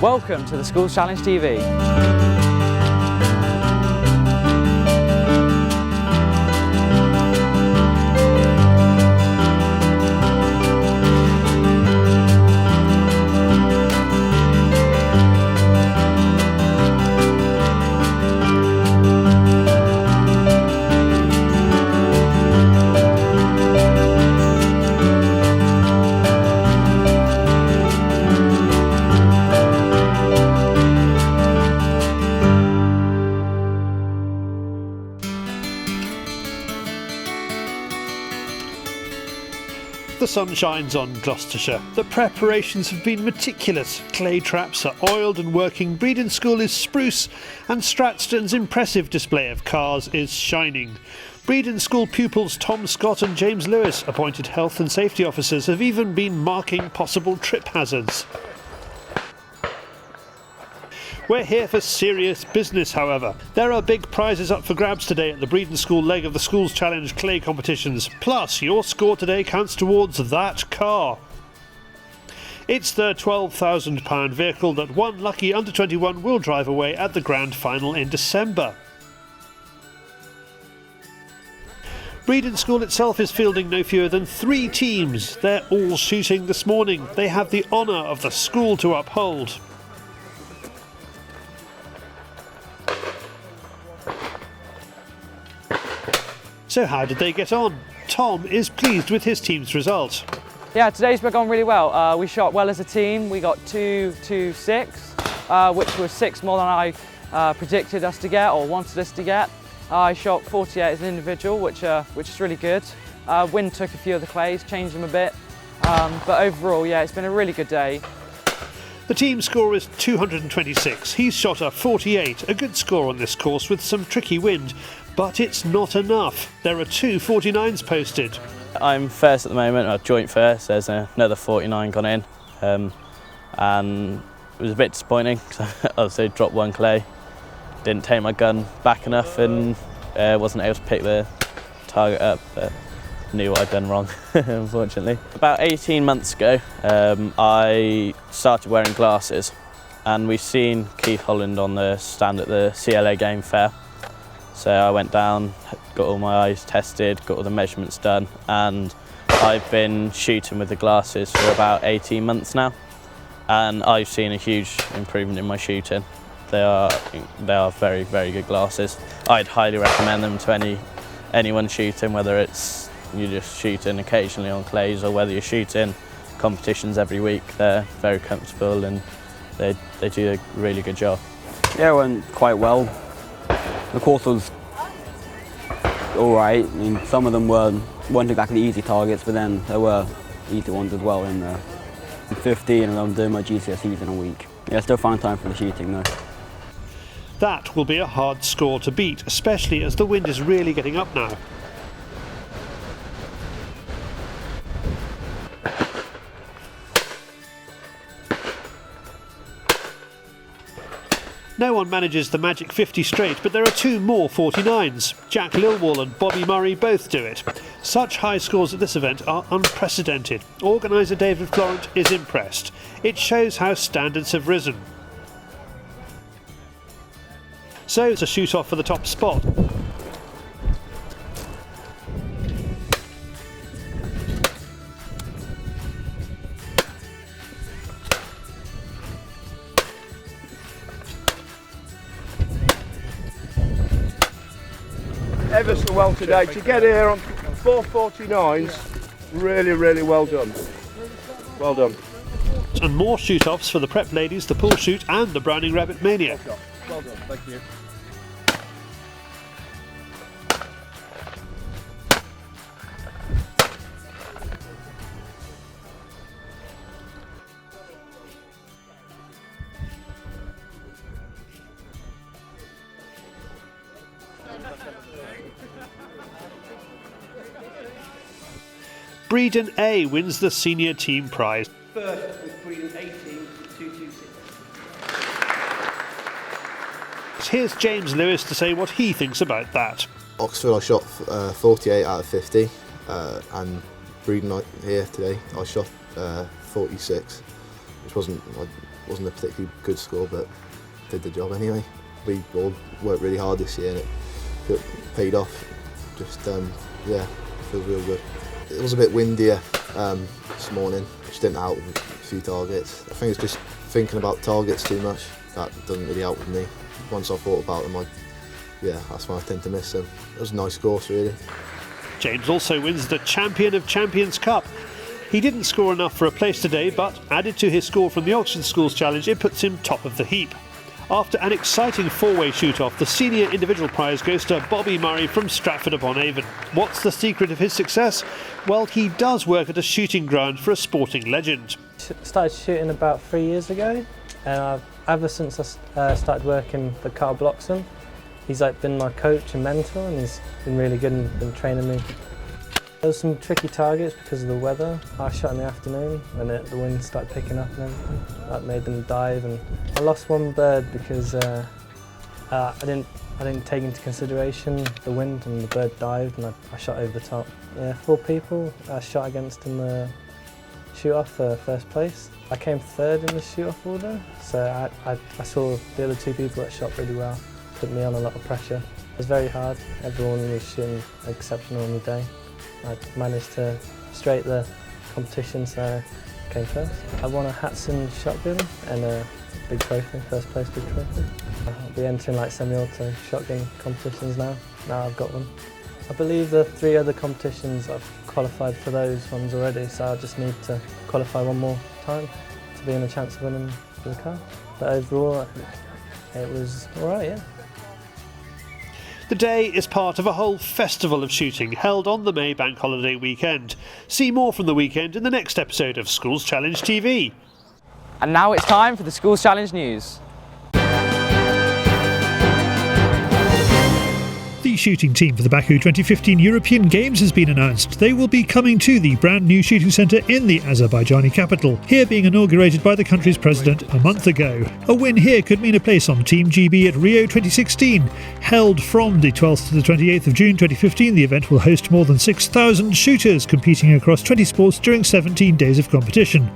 Welcome to the Schools Challenge TV. The sun shines on Gloucestershire. The preparations have been meticulous. Clay traps are oiled and working, Bredon School is spruce, and Stratton's impressive display of cars is shining. Bredon School pupils Tom Scott and James Lewis, appointed health and safety officers, have even been marking possible trip hazards. We're here for serious business, however. There are big prizes up for grabs today at the Bredon School leg of the Schools Challenge clay competitions. Plus, your score today counts towards that car. It's the £12,000 vehicle that one lucky under-21 will drive away at the grand final in December. Bredon School itself is fielding no fewer than 3 teams. They're all shooting this morning. They have the honour of the school to uphold. So how did they get on? Tom is pleased with his team's result. Yeah, today's gone really well. We shot well as a team. We got 2-6, which was 6 more than I predicted us to get or wanted us to get. I shot 48 as an individual, which is really good. Wind took a few of the clays, changed them a bit, but overall, yeah, it's been a really good day. The team score is 226. He's shot a 48, a good score on this course with some tricky wind, but it's not enough. There are 2 49s posted. I'm first at the moment, I'm joint first. There's another 49 gone in, and it was a bit disappointing because I also dropped 1 clay. Didn't take my gun back enough and wasn't able to pick the target up, but knew what I'd done wrong, unfortunately. About 18 months ago, I started wearing glasses, and we've seen Keith Holland on the stand at the CLA Game Fair. So I went down, got all my eyes tested, got all the measurements done, and I've been shooting with the glasses for about 18 months now, and I've seen a huge improvement in my shooting. They are very, very good glasses. I'd highly recommend them to anyone shooting, whether it's you're just shooting occasionally on clays or whether you're shooting competitions every week. They're very comfortable and they do a really good job. Yeah, it went quite well. The course was alright. I mean, some of them weren't exactly easy targets, but then there were easy ones as well in there. I'm 15 and I'm doing my GCSEs in a week. Yeah, still find time for the shooting though. That will be a hard score to beat, especially as the wind is really getting up now. No one manages the magic 50 straight, but there are 2 more 49s. Jack Lilwall and Bobby Murray both do it. Such high scores at this event are unprecedented. Organiser David Florent is impressed. It shows how standards have risen. So it's a shoot-off for the top spot. Ever so well today. To get here on 449s, really, really well done. Well done. And more shoot-offs for the prep ladies, the pull shoot and the Browning Rabbit Mania. Well done, thank you. Bredon A wins the senior team prize. First with Bredon 18-226. Here's James Lewis to say what he thinks about that. Oxford I shot 48 out of 50 and Bredon here today I shot 46, which wasn't wasn't a particularly good score, but did the job anyway. We all worked really hard this year and it paid off. Just, yeah, it feels real good. It was a bit windier this morning, which didn't help with a few targets. I think it's just thinking about targets too much. That doesn't really help with me. Once I thought about them, yeah, that's when I tend to miss them. It was a nice course, really. James also wins the Champion of Champions Cup. He didn't score enough for a place today, but added to his score from the Oxford Schools Challenge, it puts him top of the heap. After an exciting four-way shoot-off, the senior individual prize goes to Bobby Murray from Stratford-upon-Avon. What's the secret of his success? Well, he does work at a shooting ground for a sporting legend. Started shooting about 3 years ago, and ever since I started working for Carl Bloxham, he's been my coach and mentor, and he's been really good and been training me. There was some tricky targets because of the weather. I shot in the afternoon when the wind started picking up and everything. That made them dive, and I lost one bird because I didn't take into consideration the wind, and the bird dived and I shot over the top. Yeah, 4 people I shot against in the shoot-off for first place. I came third in the shoot-off order, so I saw the other 2 people that shot really well, put me on a lot of pressure. It was very hard. Everyone was shooting exceptional on the day. I managed to straight the competition, so I came first. I won a Hatson shotgun and a big trophy, first place big trophy. I'll be entering semi-auto shotgun competitions now I've got one. I believe the 3 other competitions I've qualified for those ones already, so I just need to qualify one more time to be in a chance of winning the car. But overall, I think it was alright, yeah. The day is part of a whole festival of shooting held on the May Bank Holiday weekend. See more from the weekend in the next episode of Schools Challenge TV. And now it's time for the Schools Challenge news. The shooting team for the Baku 2015 European Games has been announced. They will be coming to the brand new shooting centre in the Azerbaijani capital, here being inaugurated by the country's president a month ago. A win here could mean a place on Team GB at Rio 2016. Held from the 12th to the 28th of June 2015, the event will host more than 6,000 shooters competing across 20 sports during 17 days of competition.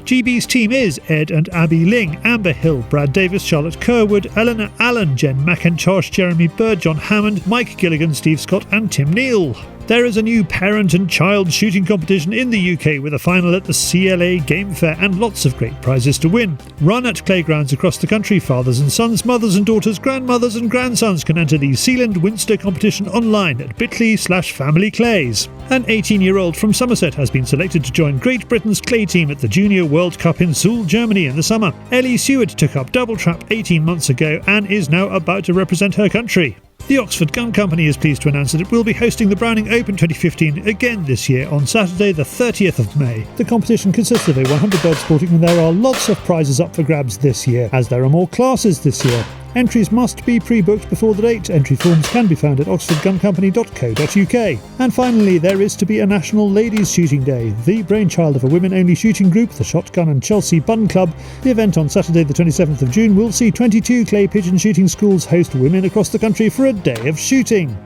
GB's team is Ed and Abby Ling, Amber Hill, Brad Davis, Charlotte Kerwood, Eleanor Allen, Jen McIntosh, Jeremy Bird, John Hammond, Mike Gilligan, Steve Scott and Tim Neal. There is a new parent and child shooting competition in the UK with a final at the CLA Game Fair and lots of great prizes to win. Run at playgrounds across the country, fathers and sons, mothers and daughters, grandmothers and grandsons can enter the Sealand-Winster competition online at bit.ly/familyclays. An 18-year-old from Somerset has been selected to join Great Britain's clay team at the Junior World Cup in Seoul, Germany in the summer. Ellie Seward took up double trap 18 months ago and is now about to represent her country. The Oxford Gun Company is pleased to announce that it will be hosting the Browning Open 2015 again this year on Saturday the 30th of May. The competition consists of a 100-bird sporting and there are lots of prizes up for grabs this year, as there are more classes this year. Entries must be pre-booked before the date. Entry forms can be found at oxfordguncompany.co.uk. And finally, there is to be a National Ladies Shooting Day, the brainchild of a women-only shooting group, the Shotgun and Chelsea Bun Club. The event on Saturday the 27th of June will see 22 clay pigeon shooting schools host women across the country for a day of shooting.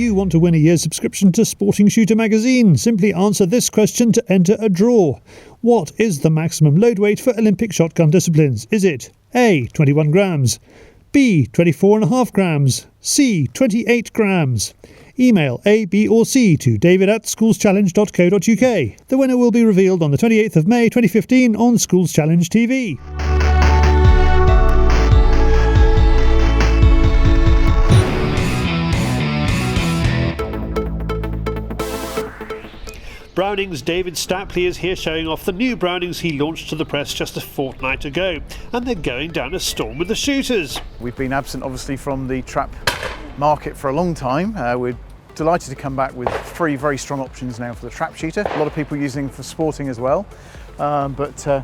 Want to win a year's subscription to Sporting Shooter magazine? Simply answer this question to enter a draw. What is the maximum load weight for Olympic shotgun disciplines? Is it A. 21 grams, B. 24.5 grams, C. 28 grams? Email A, B or C to david@schoolschallenge.co.uk. The winner will be revealed on the 28th of May 2015 on Schools Challenge TV. Browning's David Stapley is here showing off the new Brownings he launched to the press just a fortnight ago, and they're going down a storm with the shooters. We've been absent obviously from the trap market for a long time. We're delighted to come back with 3 very strong options now for the trap shooter. A lot of people using them for sporting as well, but the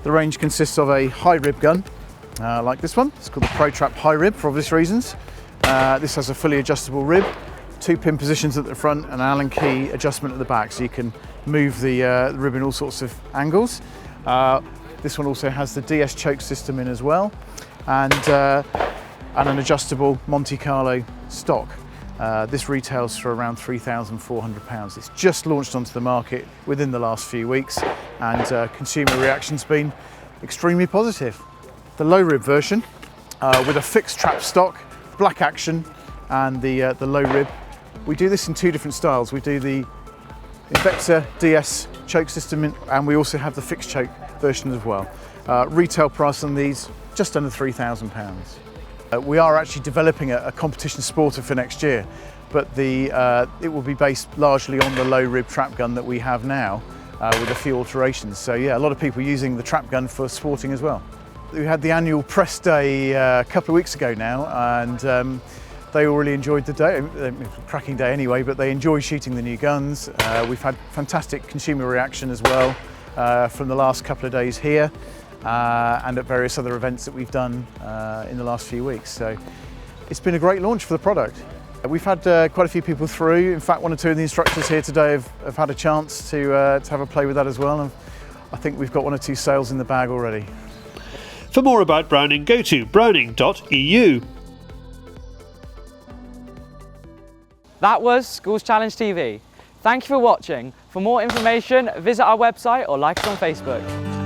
range consists of a high rib gun like this one. It's called the Pro Trap High Rib for obvious reasons. This has a fully adjustable rib, 2 pin positions at the front and an Allen key adjustment at the back, so you can move the rib in all sorts of angles. This one also has the DS choke system in as well, and and an adjustable Monte Carlo stock. This retails for around £3,400. It's just launched onto the market within the last few weeks, and consumer reaction's been extremely positive. The low rib version with a fixed trap stock, black action, and the low rib. We do this in two different styles. We do the Invector DS choke system, and we also have the fixed choke version as well. Retail price on these just under £3,000. We are actually developing a competition sporter for next year, but it will be based largely on the low rib trap gun that we have now, with a few alterations. So yeah, a lot of people using the trap gun for sporting as well. We had the annual press day a couple of weeks ago now, and they all really enjoyed the day. It was a cracking day anyway, but they enjoyed shooting the new guns. We've had fantastic consumer reaction as well from the last couple of days here, and at various other events that we've done in the last few weeks. So it's been a great launch for the product. We've had quite a few people through. In fact, one or two of the instructors here today have had a chance to have a play with that as well. And I think we've got one or two sales in the bag already. For more about Browning, go to browning.eu. That was Schools Challenge TV. Thank you for watching. For more information, visit our website or like us on Facebook.